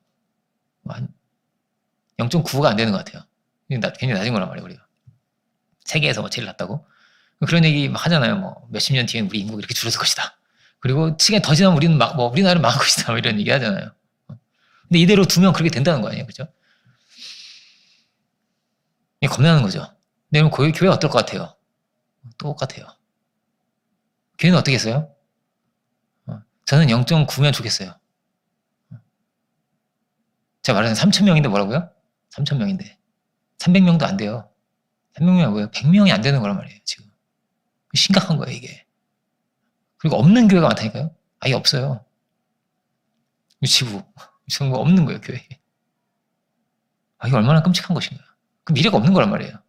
0.95가 안 되는 것 같아요. 굉장히 낮은 거란 말이에요, 우리가. 세계에서 제일 낮다고. 그런 얘기 막 하잖아요. 뭐 몇십 년 뒤엔 우리 인구가 이렇게 줄어들 것이다. 그리고 시간이 더 지나면 우리는 우리나라는 망할 것이다. 뭐 이런 얘기 하잖아요. 근데 이대로 두면 그렇게 된다는 거 아니에요, 그죠? 겁나는 거죠. 근데 그럼 교회 어떨 것 같아요? 똑같아요. 교회는 어떻게 했어요? 저는 0.9면 좋겠어요. 제가 말하는 3,000명인데 뭐라고요? 3,000명인데 300명도 안 돼요. 300명이 뭐예요? 100명이 안 되는 거란 말이에요, 지금. 심각한 거예요, 이게. 그리고 없는 교회가 많다니까요? 아예 없어요. 지부. 이런 거 없는 거예요, 교회에. 이게 얼마나 끔찍한 것인가. 그 미래가 없는 거란 말이에요.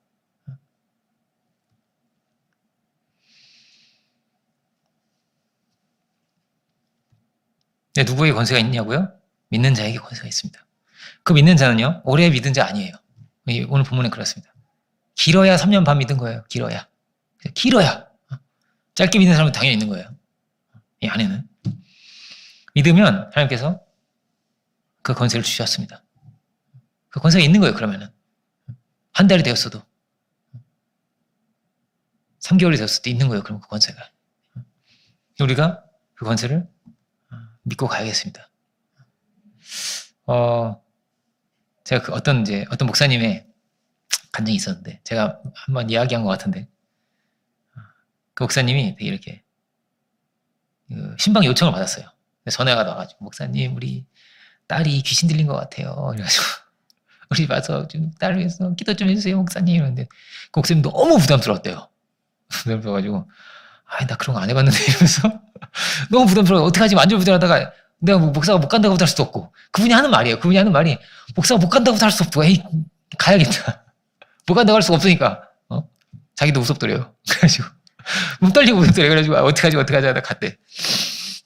네, 누구에게 권세가 있냐고요? 믿는 자에게 권세가 있습니다. 그 믿는 자는요, 오래 믿은 자 아니에요. 오늘 본문에 그렇습니다. 길어야 3년 반 믿은 거예요. 길어야. 짧게 믿는 사람은 당연히 있는 거예요. 이 안에는. 믿으면 하나님께서 그 권세를 주셨습니다. 그 권세가 있는 거예요, 그러면은. 한 달이 되었어도. 3개월이 되었어도 있는 거예요, 그럼 그 권세가. 우리가 그 권세를 믿고 가야겠습니다. 제가 어떤 목사님의 간증이 있었는데, 제가 한번 이야기한 것 같은데, 그 목사님이 되게 이렇게, 신방 요청을 받았어요. 전화가 나와가지고, 목사님, 우리 딸이 귀신 들린 것 같아요. 그래가지고, 우리 와서 좀 딸을 위해서 기도 좀 해주세요, 목사님. 이러는데, 그 목사님 너무 부담스러웠대요. 부담스러워가지고, 나 그런 거 안 해봤는데, 이러면서, 너무 부담스러워. 어떡하지? 완전 부담하다가, 내가 목사가 못 간다고도 할 수도 없고, 그분이 하는 말이, 목사가 못 간다고도 할 수 없고, 에이, 가야겠다. 못 간다고 할 수가 없으니까, 자기도 무섭더래요. 그래가지고, 몸 떨리고 무섭더래요. 그래가지고, 어떡하지 하다 갔대.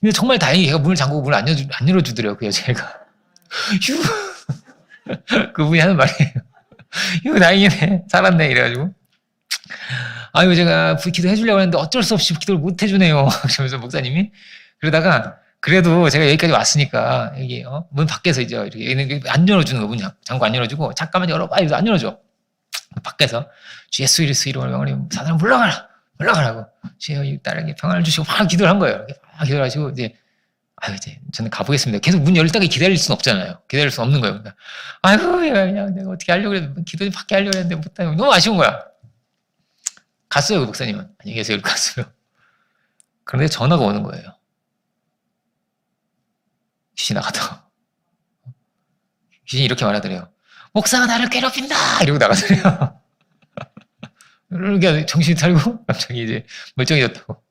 근데 정말 다행히 걔가 문을 잠그고 문을 안 열어주더래요, 그 여자애가. 휴. 그분이 하는 말이에요. 휴, 다행이네. 살았네. 이래가지고. 제가 기도해 주려고 했는데 어쩔 수 없이 기도를 못 해주네요. 그러면서 목사님이. 그러다가, 그래도 제가 여기까지 왔으니까, 여기, 문 밖에서 이제, 이렇게 안 열어주는 거, 문 잠고 안 열어주고, 잠깐만 열어봐. 이러면서 안 열어줘. 밖에서, 주 예수 이름으로 명하니 사단아 물러가라고. 주여, 딸에게 평안을 주시고, 막 기도를 한 거예요. 막 기도를 하시고, 이제 저는 가보겠습니다. 계속 문 열다가 기다릴 수는 없잖아요. 기다릴 수는 없는 거예요. 그러니까, 내가 어떻게 하려고 그랬는데, 기도 밖에 하려고 했는데, 못하고, 너무 아쉬운 거야. 갔어요, 그 목사님은. 안녕히 계세요. 이렇게 갔어요. 그런데 전화가 오는 거예요. 귀신이 나가다가. 귀신이 이렇게 말하더래요. 목사가 나를 괴롭힌다! 이러고 나가더래요. 그러니까 정신이 차리고 갑자기 이제 멀쩡해졌다고.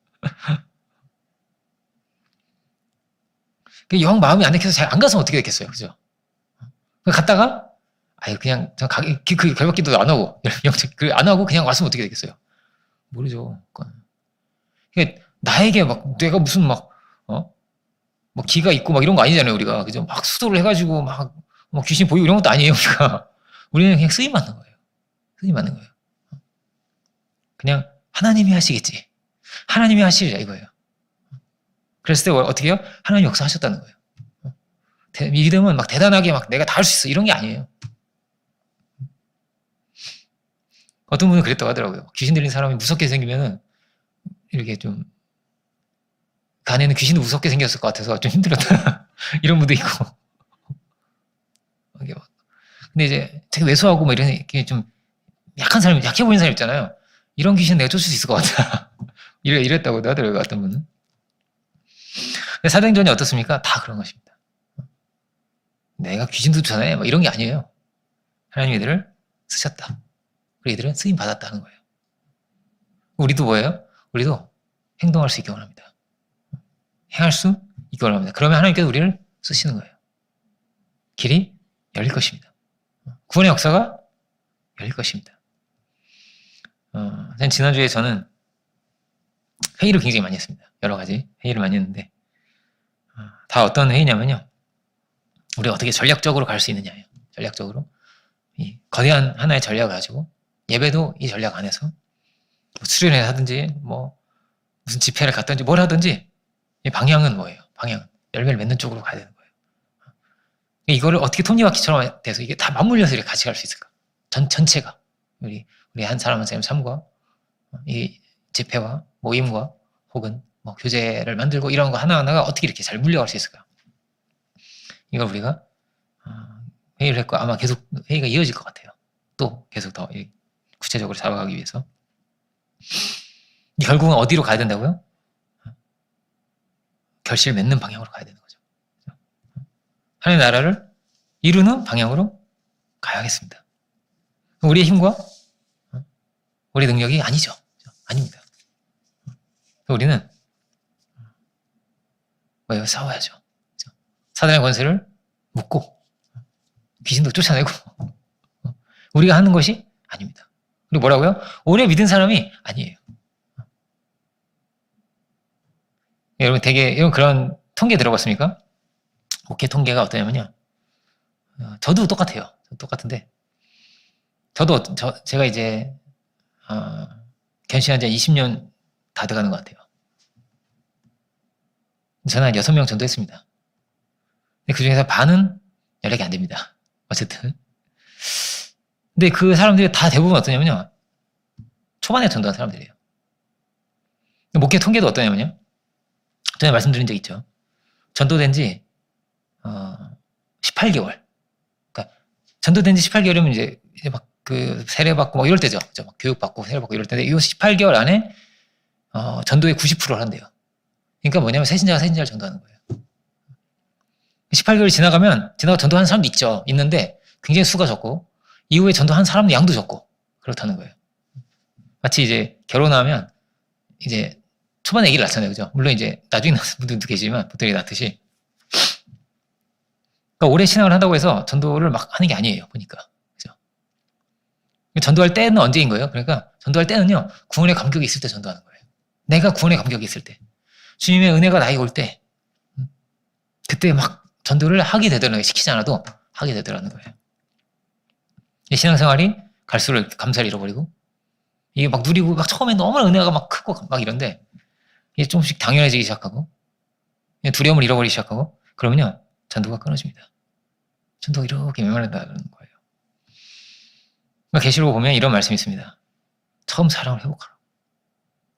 영 마음이 안 내켜서 잘 안 갔으면 어떻게 됐겠어요. 그죠? 갔다가, 그냥, 그 결박기도 안 하고, 안 하고 그냥 왔으면 어떻게 되겠어요? 모르죠. 그러니까 나에게 내가 무슨 기가 있고 이런 거 아니잖아요, 우리가. 그죠? 수도를 해가지고 귀신 보이고 이런 것도 아니에요, 우리가. 우리는 그냥 쓰임 받는 거예요. 쓰임 받는 거예요. 그냥 하나님이 하시겠지. 하나님이 하시리라 이거예요. 그랬을 때 어떻게 해요? 하나님 역사하셨다는 거예요. 믿음은 대단하게 내가 다 할 수 있어 이런 게 아니에요. 어떤 분은 그랬다고 하더라고요. 귀신 들린 사람이 무섭게 생기면은 이렇게 좀 그 안에는 귀신도 무섭게 생겼을 것 같아서 좀 힘들었다. 이런 분도 있고. 근데 이제 되게 왜소하고 이런 게 좀 약한 사람, 약해 보이는 사람 있잖아요. 이런 귀신 내가 쫓을 수 있을 것 같아. 이랬다고 하더라고요, 어떤 분은. 사도행전이 어떻습니까? 다 그런 것입니다. 내가 귀신도 쫓아내? 뭐 이런 게 아니에요. 하나님 이들을 쓰셨다. 그리고 이들은 쓰임 받았다는 거예요. 우리도 뭐예요? 우리도 행동할 수 있기 원합니다. 행할 수 있기 원합니다. 그러면 하나님께서 우리를 쓰시는 거예요. 길이 열릴 것입니다. 구원의 역사가 열릴 것입니다. 지난주에 저는 회의를 굉장히 많이 했습니다. 여러 가지 회의를 많이 했는데 다 어떤 회의냐면요. 우리가 어떻게 전략적으로 갈 수 있느냐예요. 전략적으로. 이 거대한 하나의 전략을 가지고 예배도 이 전략 안에서 뭐 수련회 하든지 뭐 무슨 집회를 갔든지 뭘 하든지 이 방향은 뭐예요? 방향은 열매를 맺는 쪽으로 가야 되는 거예요. 이거를 어떻게 톱니바퀴처럼 돼서 이게 다 맞물려서 이렇게 같이 갈 수 있을까? 전체가 우리 한 사람 한 사람 삶과 이 집회와 모임과 혹은 뭐 교제를 만들고 이런 거 하나하나가 어떻게 이렇게 잘 물려갈 수 있을까? 이걸 우리가 회의를 했고 아마 계속 회의가 이어질 것 같아요. 또 계속 더 구체적으로 잡아가기 위해서. 결국은 어디로 가야 된다고요? 결실을 맺는 방향으로 가야 되는 거죠. 하나님의 나라를 이루는 방향으로 가야겠습니다. 우리의 힘과 우리 능력이 아니죠. 아닙니다. 우리는 뭐예요? 싸워야죠. 사단의 권세를 묶고 귀신도 쫓아내고 우리가 하는 것이 아닙니다. 그리고 뭐라고요? 오래 믿은 사람이 아니에요. 여러분 되게 이런 그런 통계 들어봤습니까? 목회 통계가 어떠냐면요. 저도 똑같아요. 똑같은데 제가 이제 견신한 지 20년 다 돼가는 것 같아요. 저는 한 6명 정도 했습니다. 근데 그 중에서 반은 연락이 안 됩니다. 어쨌든. 근데 그 사람들이 다 대부분 어떠냐면요. 초반에 전도한 사람들이에요. 목회 통계도 어떠냐면요. 전에 말씀드린 적 있죠. 전도된 지 18개월. 그러니까 전도된 지 18개월이면 이제 막 그 세례받고 막 이럴 때죠. 막 교육받고 세례받고 이럴 때인데 이 18개월 안에 전도의 90%를 한대요. 그러니까 뭐냐면 새신자를 전도하는 거예요. 18개월이 지나고 전도하는 사람도 있죠. 있는데 굉장히 수가 적고 이후에 전도한 사람도 양도 적고 그렇다는 거예요. 마치 이제 결혼하면 이제 초반에 아기를 낳잖아요. 그죠? 물론 이제 나중에 낳는 분들도 계시지만 보통 낳듯이. 그러니까 오래 신앙을 한다고 해서 전도를 막 하는 게 아니에요. 보니까. 그죠? 전도할 때는 언제인 거예요? 그러니까 전도할 때는요. 구원의 감격이 있을 때 전도하는 거예요. 내가 구원의 감격이 있을 때. 주님의 은혜가 나에게 올 때 그때 막 전도를 하게 되더라고요. 시키지 않아도 하게 되더라는 거예요. 신앙생활이 갈수록 감사를 잃어버리고 이게 막 누리고 막 처음에 너무 은혜가 막 크고 막 이런데 이게 조금씩 당연해지기 시작하고 두려움을 잃어버리기 시작하고 그러면요. 전도가 끊어집니다. 전도가 이렇게 메말른다는 거예요. 계시록 보면 이런 말씀이 있습니다. 처음 사랑을 회복하라.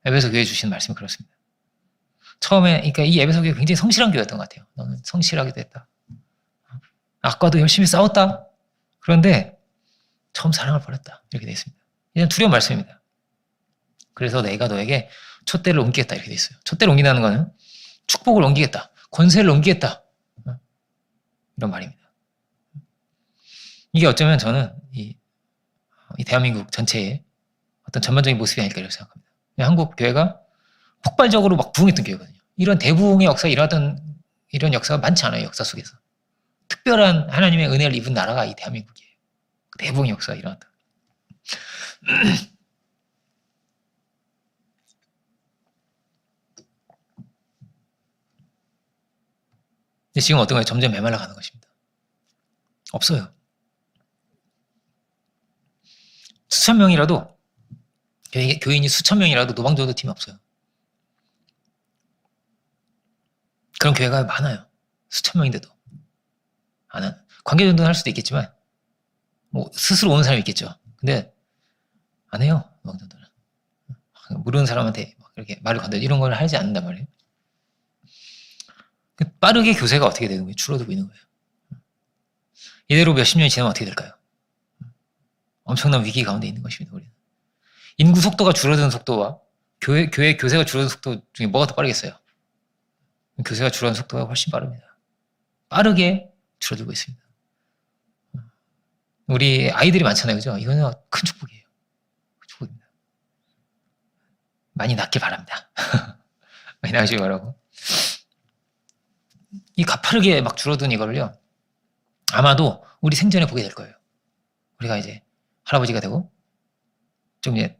에베소 교회 주시는 말씀이 그렇습니다. 처음에 그러니까 이 에베소 교회 굉장히 성실한 교회였던 것 같아요. 너는 성실하게 됐다. 아까도 열심히 싸웠다. 그런데 처음 사랑을 버렸다. 이렇게 되어 있습니다. 이건 두려운 말씀입니다. 그래서 내가 너에게 촛대를 옮기겠다 이렇게 되어 있어요. 촛대를 옮긴다는 거는 축복을 옮기겠다. 권세를 옮기겠다. 이런 말입니다. 이게 어쩌면 저는 이 대한민국 전체의 어떤 전반적인 모습이 아닐까 이렇게 생각합니다. 한국 교회가 폭발적으로 막 부흥했던 교회거든요. 이런 대부흥의 역사가 일어나던 이런 역사가 많지 않아요. 역사 속에서. 특별한 하나님의 은혜를 입은 나라가 이 대한민국이에요. 대부흥의 역사가 일어났다. 근데 지금 어떤 거예요? 점점 메말라가는 것입니다. 없어요. 수천 명이라도 교인이 수천 명이라도 노방전도 팀이 없어요. 그런 교회가 많아요. 수천 명인데도 관계전도는 할 수도 있겠지만 뭐 스스로 오는 사람이 있겠죠. 근데 안 해요. 노방전도는 모르는 사람한테 막 이렇게 말을 건드려 이런 걸 하지 않는단 말이에요. 빠르게 교세가 어떻게 되는 거예요? 줄어들고 있는 거예요. 이대로 몇십 년이 지나면 어떻게 될까요? 엄청난 위기 가운데 있는 것입니다. 우리는. 인구 속도가 줄어드는 속도와 교회 교세가 줄어드는 속도 중에 뭐가 더 빠르겠어요? 교세가 줄어드는 속도가 훨씬 빠릅니다. 빠르게 줄어들고 있습니다. 우리 아이들이 많잖아요. 그죠? 이거는 큰 축복이에요. 큰 축복입니다. 많이 낳길 바랍니다. 많이 낳으시기 바라고. 이 가파르게 막 줄어든 이거를요. 아마도 우리 생전에 보게 될 거예요. 우리가 이제 할아버지가 되고 좀 이제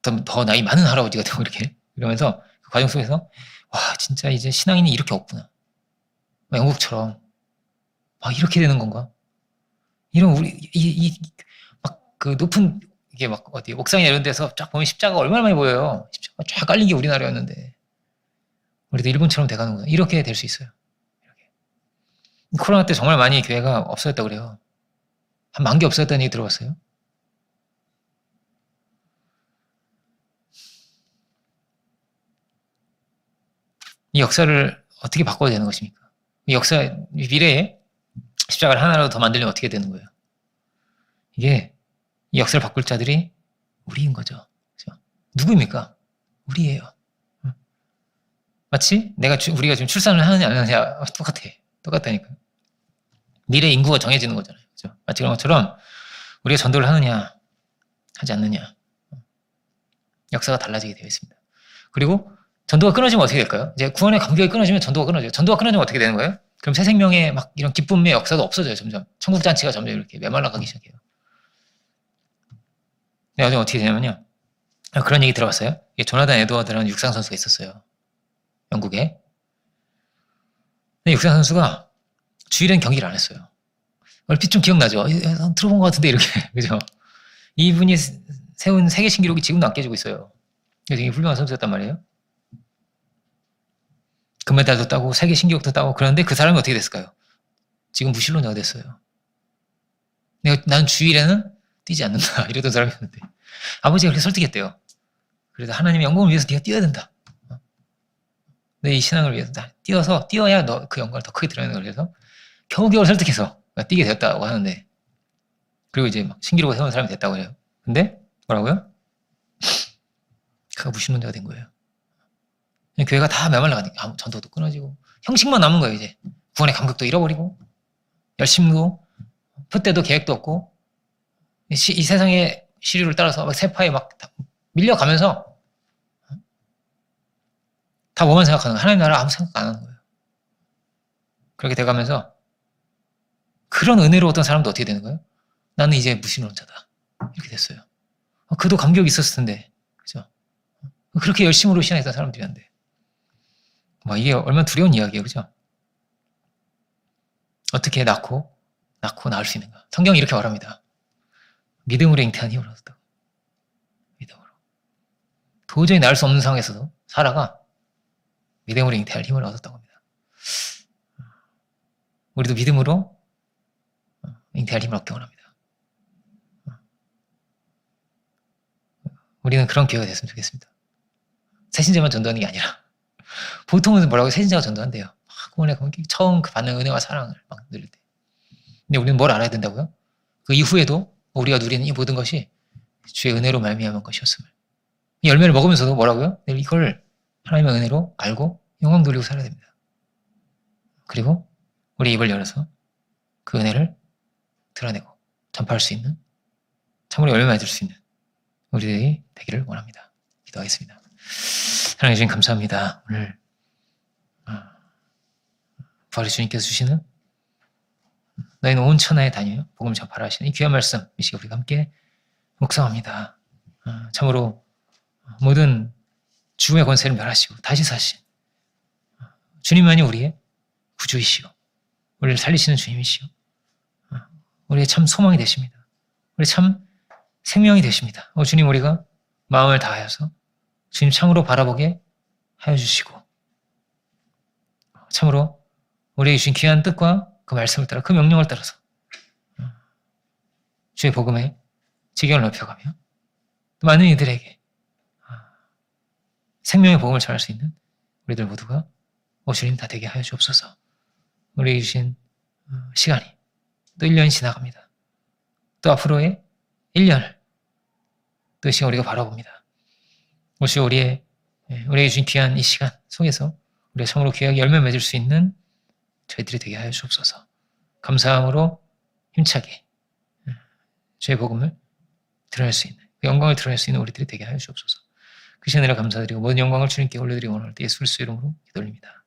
더 나이 많은 할아버지가 되고 이렇게 이러면서 그 과정 속에서 와 진짜 이제 신앙인이 이렇게 없구나. 영국처럼 막 이렇게 되는 건가? 이런 우리 막 그 높은 이게 막 어디 옥상이나 이런 데서 쫙 보면 십자가가 얼마나 많이 보여요. 십자가 쫙 깔린 게 우리나라였는데 우리도 일본처럼 돼가는구나. 이렇게 될 수 있어요. 이렇게. 코로나 때 정말 많이 교회가 없어졌다고 그래요. 한 10,000개 없어졌다는 얘기 들어봤어요? 이 역사를 어떻게 바꿔야 되는 것입니까? 이 역사, 미래에 십자가를 하나라도 더 만들려면 어떻게 되는 거예요? 이게 이 역사를 바꿀 자들이 우리인 거죠. 그렇죠? 누구입니까? 우리예요. 마치 우리가 지금 출산을 하느냐 안 하느냐 똑같아. 똑같다니까. 미래 인구가 정해지는 거잖아요. 그렇죠? 마치 그런 것처럼 우리가 전도를 하느냐 하지 않느냐 역사가 달라지게 되어 있습니다. 그리고 전도가 끊어지면 어떻게 될까요? 이제 구원의 감격이 끊어지면 전도가 끊어져요. 전도가 끊어지면 어떻게 되는 거예요? 그럼 새 생명의 막 이런 기쁨의 역사도 없어져요. 점점 천국 잔치가 점점 이렇게 메말라가기 시작해요. 나중에 어떻게 되냐면요. 그런 얘기 들어봤어요? 조나단 에드워드라는 육상 선수가 있었어요. 영국에. 근데 육상 선수가 주일엔 경기를 안 했어요. 얼핏 좀 기억나죠? 들어본 것 같은데 이렇게 그죠? 이분이 세운 세계 신기록이 지금도 안 깨지고 있어요. 되게 훌륭한 선수였단 말이에요. 금메달도 따고 세계 신기록도 따고 그런데 그 사람이 어떻게 됐을까요? 지금 무신론자가 됐어요. 나는 주일에는 뛰지 않는다 이러던 사람이었는데 아버지가 그렇게 설득했대요. 그래서 하나님의 영광을 위해서 네가 뛰어야 된다. 내 이 신앙을 위해서 뛰어야 너 그 영광을 더 크게 드러내는 걸 위해서 겨우겨우 설득해서 뛰게 되었다고 하는데 그리고 이제 막 신기록을 세운 사람이 됐다고 해요. 근데 뭐라고요? 그가 무신론자가 된 거예요. 교회가 다 메말라가니까 아무 전도도 끊어지고 형식만 남은 거예요. 이제 구원의 감격도 잃어버리고 열심도 표대도 계획도 없고 이 세상의 시류를 따라서 막 세파에 막 밀려가면서 다 뭐만 생각하는 거예요. 하나님 나라 아무 생각 안 하는 거예요. 그렇게 돼가면서 그런 은혜로 어떤 사람도 어떻게 되는 거예요? 나는 이제 무신론자다. 이렇게 됐어요. 그도 감격이 있었을 텐데, 그죠? 그렇게 열심으로 신앙했던 사람들이었는데, 이게 얼마나 두려운 이야기예요, 그죠? 어떻게 낳고 낳을 수 있는가? 성경이 이렇게 말합니다. 믿음으로 잉태한 힘을 얻었다고. 믿음으로. 도저히 낳을 수 없는 상황에서도 사라가 믿음으로 잉태할 힘을 얻었다고 합니다. 우리도 믿음으로 잉태할 힘을 얻기 원합니다. 우리는 그런 기회가 됐으면 좋겠습니다. 새신자만 전도하는 게 아니라 보통은 뭐라고 새신자가 전도한대요. 구원의 감격, 처음 그 받는 은혜와 사랑을 막 누릴 때. 근데 우리는 뭘 알아야 된다고요? 그 이후에도 우리가 누리는 이 모든 것이 주의 은혜로 말미암은 것이었음을. 이 열매를 먹으면서도 뭐라고요? 이걸 하나님의 은혜로 알고 영광 돌리고 살아야 됩니다. 그리고 우리 입을 열어서 그 은혜를 드러내고 전파할 수 있는 참으로 열매 맺을 수 있는 우리들이 되기를 원합니다. 기도하겠습니다. 하나님 주님 감사합니다. 오늘 부활의 주님께서 주시는 너희는 온 천하에 다니며 복음을 전파하라 하시는 이 귀한 말씀 이 시간 우리가 함께 묵상합니다. 참으로 모든 죽음의 권세를 멸하시고 다시 사신 주님만이 우리의 구주이시오. 우리를 살리시는 주님이시오. 우리의 참 소망이 되십니다. 우리 참 생명이 되십니다. 주님 우리가 마음을 다하여서 주님 참으로 바라보게 하여 주시고 참으로 우리에게 주신 귀한 뜻과 그 말씀을 따라 그 명령을 따라서 주의 복음의 지경을 넓혀가며 또 많은 이들에게 생명의 복음을 전할 수 있는 우리들 모두가 주님 다 되게 하여 주옵소서. 우리에게 주신 시간이 또 1년이 지나갑니다. 또 앞으로의 1년 또 이 시간 우리가 바라봅니다. 혹시 우리에게 주신 귀한 이 시간 속에서 우리가 참으로 귀하게 열매 맺을 수 있는 저희들이 되게 하여 주옵소서. 감사함으로 힘차게 주의 복음을 드러낼 수 있는, 그 영광을 드러낼 수 있는 우리들이 되게 하여 주옵소서. 그 시간에 감사드리고 모든 영광을 주님께 올려드리고 오늘 예수 그리스도 이름으로 기도드립니다.